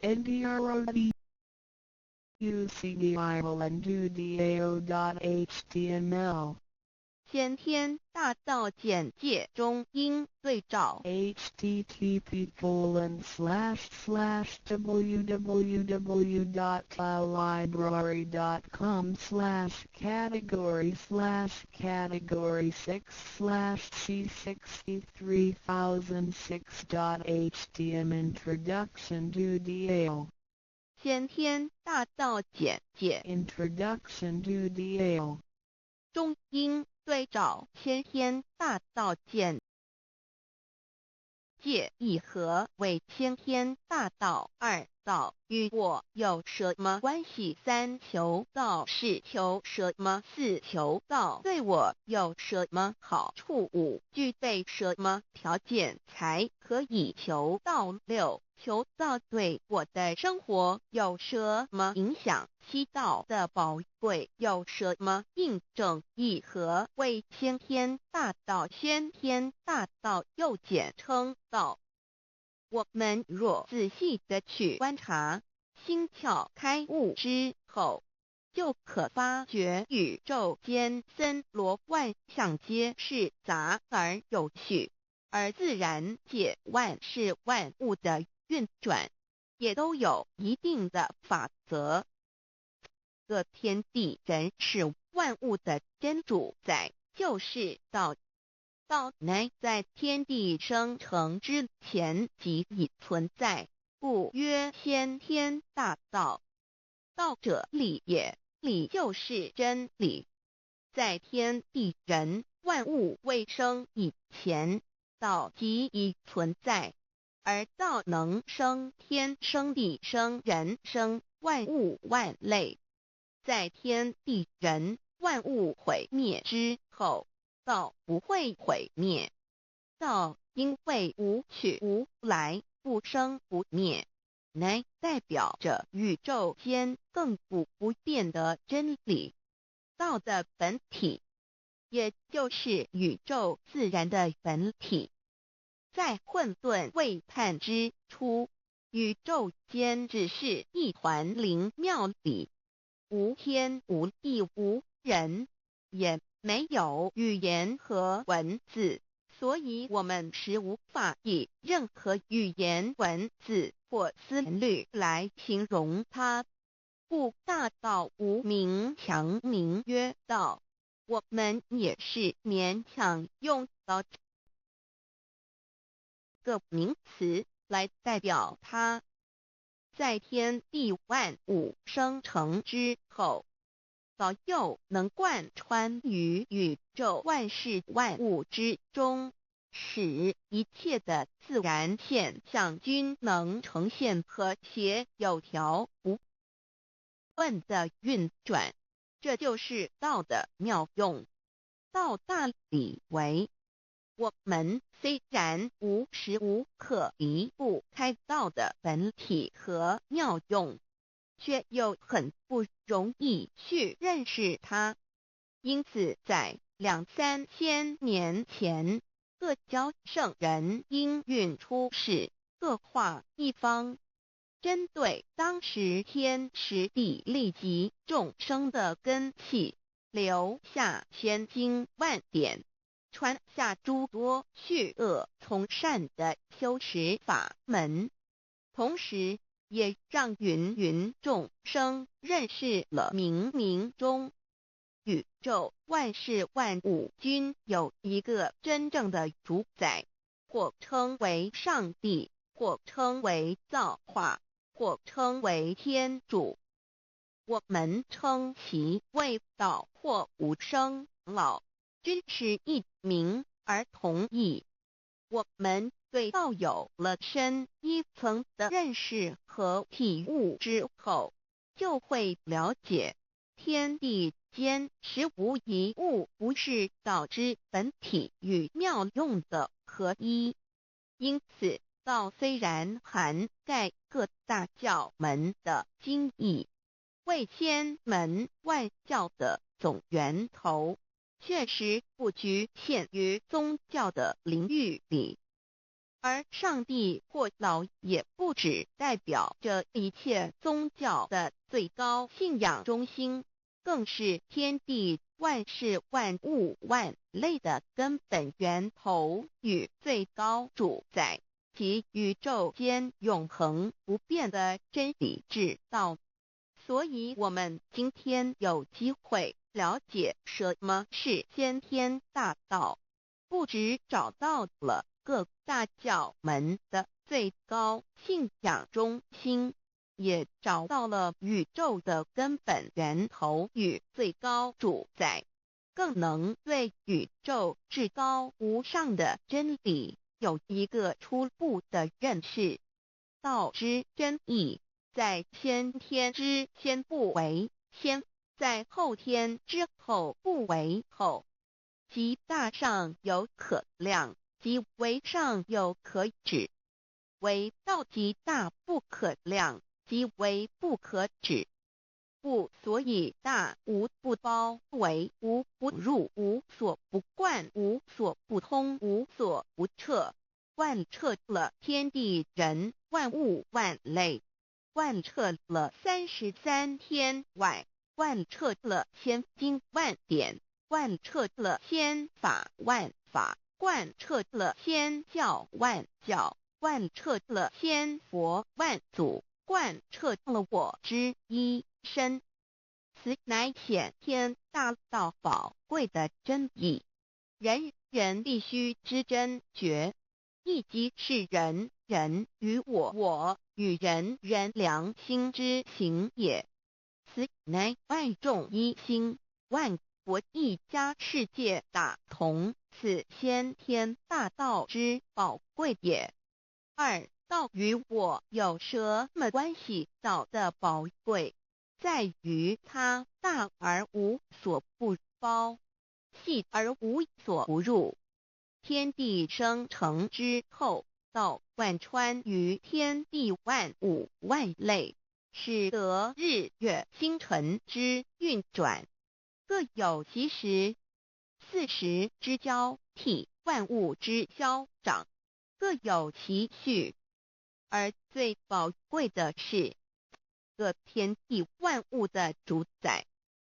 NDROD UCDIRLANDUDAO.html 先天大道简介中应对照 http://www.cloudlibrary.com/category/c63006.htm Introduction to DAO 先天大道简介 Introduction to DAO 中应对照先天大道简介一和为先天大道二道与我有什么关系？三求道是求什么？四求道对我有什么好处？五具备什么条件才可以求道？六求道对我的生活有什么影响？七道的宝贵有什么印证？一和为先天大道，先天大道又简称道。我们若仔细地去观察，心窍开悟之后，就可发觉宇宙间森罗万象皆是杂而有序，而自然界万事万物的运转，也都有一定的法则。个天地人是万物的真主宰，就是道。道乃在天地生成之前即已存在，故曰先天大道。道者理也，理就是真理。在天地人万物未生以前，道即已存在，而道能生天、生地、生人、生万物万类。在天地人万物毁灭之后，道不会毁灭。道因为无去无来，不生不灭，乃代表着宇宙间亘古不变的真理。道的本体，也就是宇宙自然的本体。在混沌未判之初，宇宙间只是一团灵妙理，无天无地无人，也没有语言和文字，所以我们是无法以任何语言文字或思虑来形容它。故大道无名强名曰道，我们也是勉强用到个名词来代表它。在天地万物生成之后，道又能贯穿于宇宙万事万物之中，使一切的自然现象均能呈现和谐有条不紊的运转。这就是道的妙用。道大理为，我们虽然无时无刻离不开道的本体和妙用，却又很不容易去认识它。因此在2、3千年前，各教圣人应运出世，各化一方，针对当时天时地利及众生的根器，留下千经万典，传下诸多去恶从善的修持法门，同时也让芸芸众生认识了冥冥中宇宙万事万物均有一个真正的主宰，或称为上帝，或称为造化，或称为天主。我们称其为道或无生老，均是一名而同义。我们对道有了深一层的认识和体悟之后，就会了解天地间实无一物不是道之本体与妙用的合一。因此，道虽然涵盖各大教门的经义，为千门万教的总源头，确实不局限于宗教的领域里。而上帝或老也不只代表着一切宗教的最高信仰中心，更是天地万事万物万类的根本源头与最高主宰，及宇宙间永恒不变的真理之道。所以我们今天有机会了解什么是先天大道，不只找到了各大教门的最高信仰中心，也找到了宇宙的根本源头与最高主宰，更能对宇宙至高无上的真理有一个初步的认识。道之真义，在先天之先不为先，在后天之后不为后，即大上有可量，即为上有可止，为道即大不可量，即为不可止。不所以大无不包，为无不入，无所不贯，无所不通，无所不彻，贯彻了天地人万物万类，贯彻了33天外，贯彻了千经万典，贯彻了千法万法，贯彻了千教万教，贯彻了千佛万祖，贯彻了我之一身。此乃显天大道宝贵的真义，人人必须知真觉，亦即是人人与我与人人良心之行也。此乃万众一心，万国一家，世界大同，此先天大道之宝贵也。二、道与我有什么关系？道的宝贵在于它大而无所不包，细而无所不入。天地生成之后，道贯穿于天地万物万类，使得日月星辰之运转各有其时，4时之交替，万物之消长各有其序。而最宝贵的是，各天地万物的主宰，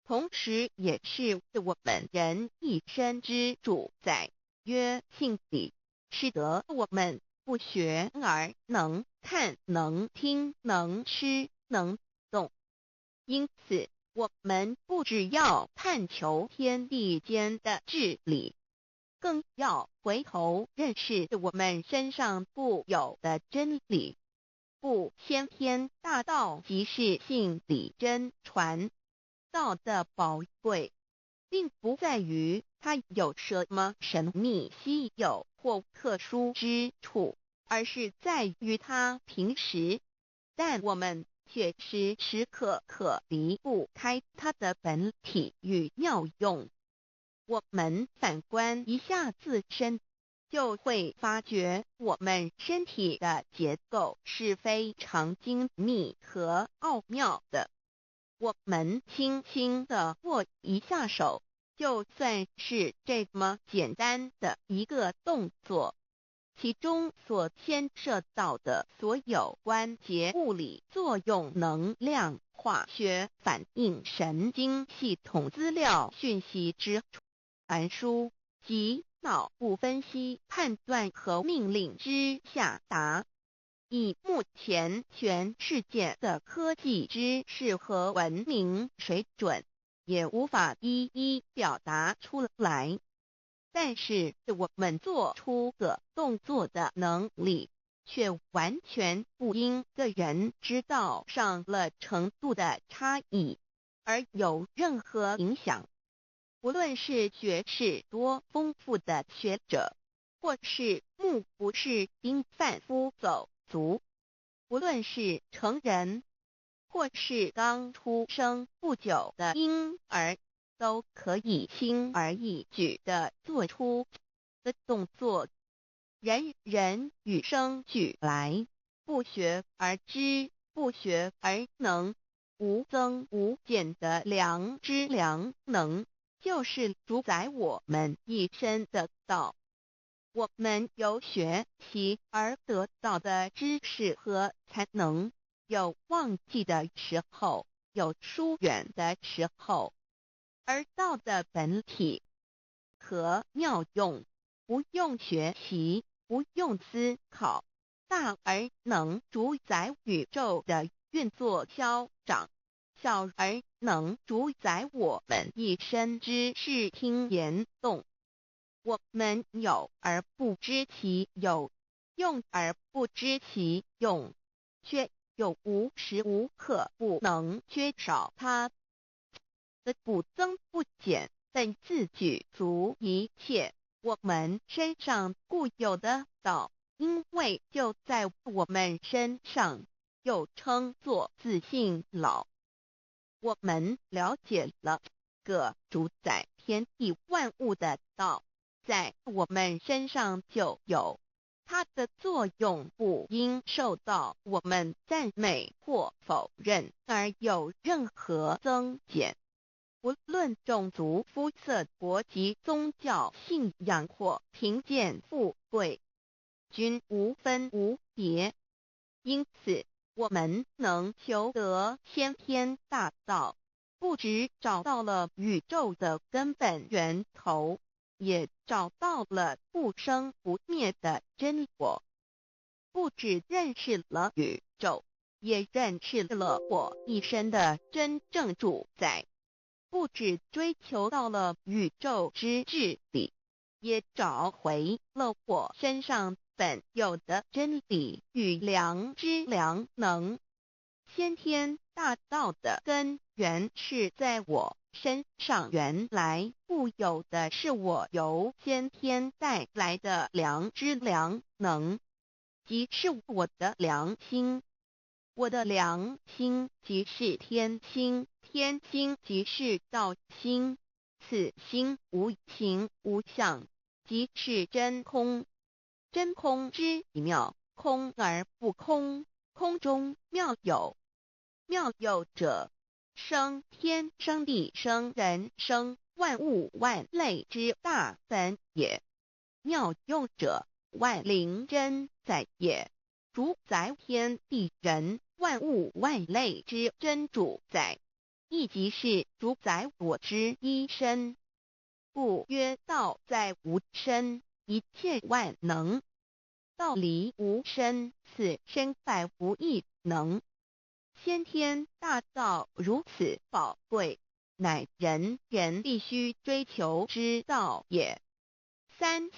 同时也是我们人一生之主宰，曰性理，使得我们不学而能看，能听，能吃，能动。因此，我们不只要探求天地间的治理，更要回头认识我们身上固有的真理。不，先天大道即是性理真传。道的宝贵，并不在于它有什么神秘稀有或特殊之处，而是在于它平时，但我们却时时刻刻离不开它的本体与妙用。我们反观一下自身，就会发觉我们身体的结构是非常精密和奥妙的。我们轻轻地握一下手，就算是这么简单的一个动作，其中所牵涉到的所有关节物理作用、能量、化学反应、神经系统资料讯息之传输及脑部分析、判断和命令之下达，以目前全世界的科技知识和文明水准，也无法一一表达出来。但是我们做出个动作的能力，却完全不因个人知道上了程度的差异而有任何影响。无论是学识多丰富的学者，或是目不识丁贩夫走卒，无论是成人，或是刚出生不久的婴儿，都可以轻而易举地做出的动作。人人与生俱来，不学而知，不学而能，无增无减的良知良能，就是主宰我们一生的道。我们有学习而得到的知识和才能，有忘记的时候，有疏远的时候，而道的本体和妙用，不用学习，不用思考，大而能主宰宇宙的运作消长，小而能主宰我们一生之视听言动。我们有而不知其有，用而不知其用，却又无时无刻不能缺少它的不增不减，但自具足一切。我们身上固有的道，因为就在我们身上，又称作自性老。我们了解了个主宰天地万物的道，在我们身上就有，它的作用不应受到我们赞美或否认而有任何增减。无论种族、肤色、国籍、宗教、信仰或贫贱富贵，均无分无别。因此，我们能求得先天大道，不只找到了宇宙的根本源头，也找到了不生不灭的真我。不只认识了宇宙，也认识了我一生的真正主宰。不只追求到了宇宙之治理，也找回了我身上本有的真理与良知良能。先天大道的根源是在我身上，原来固有的是我由先天带来的良知良能，即是我的良心。我的良心即是天心，天心即是道心，此心无形无相，即是真空。真空之妙，空而不空，空中妙有。妙有者，生天生地生人生万物万类之大本也。妙用者，万灵真在也。主宰天地人万物万类之真主宰，亦即是主宰我之一身。故曰道在无身，一切万能；道离无身，此身在无一能。先天大道如此宝贵，乃人人必须追求之道也。三